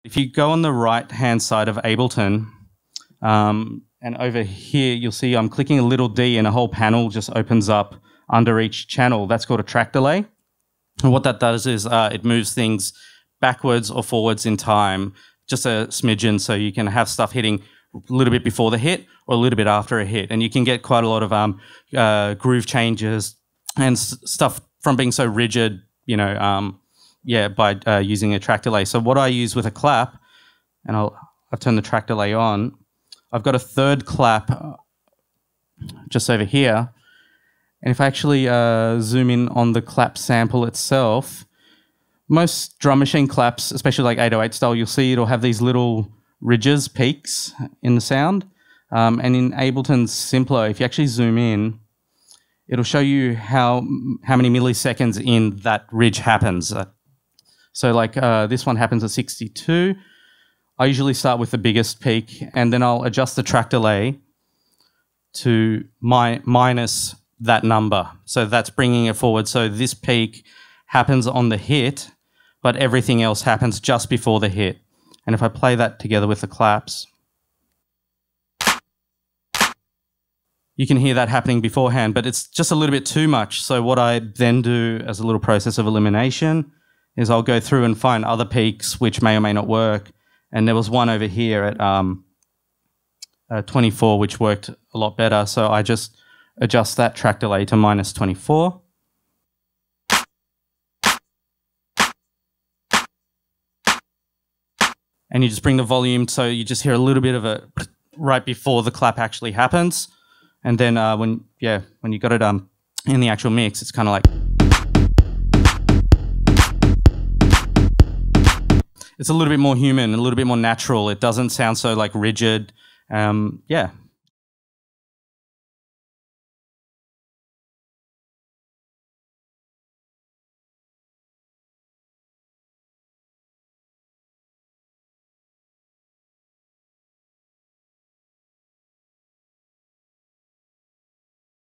If you go on the right-hand side of Ableton, and over here, you'll see I'm clicking a little D and a whole panel just opens up under each channel. That's called a track delay. And what that does is it moves things backwards or forwards in time, just a smidgen, so you can have stuff hitting a little bit before the hit or a little bit after a hit. And you can get quite a lot of groove changes and stuff from being so rigid, you know, by using a track delay. So what I use with a clap, and I've turned the track delay on, I've got a third clap just over here. And if I actually zoom in on the clap sample itself, most drum machine claps, especially like 808 style, you'll see it'll have these little ridges, peaks in the sound. And in Ableton's Simpler, if you actually zoom in, it'll show you how many milliseconds in that ridge happens. So like this one happens at 62. I usually start with the biggest peak, and then I'll adjust the track delay to minus that number. So that's bringing it forward. So this peak happens on the hit, but everything else happens just before the hit. And if I play that together with the claps, you can hear that happening beforehand, but it's just a little bit too much. So what I then do as a little process of elimination is I'll go through and find other peaks which may or may not work. And there was one over here at 24, which worked a lot better. So I just adjust that track delay to minus 24. And you just bring the volume so you just hear a little bit of a right before the clap actually happens. And then when you got it in the actual mix, it's kind of like... It's a little bit more human, a little bit more natural. It doesn't sound so like rigid. Yeah,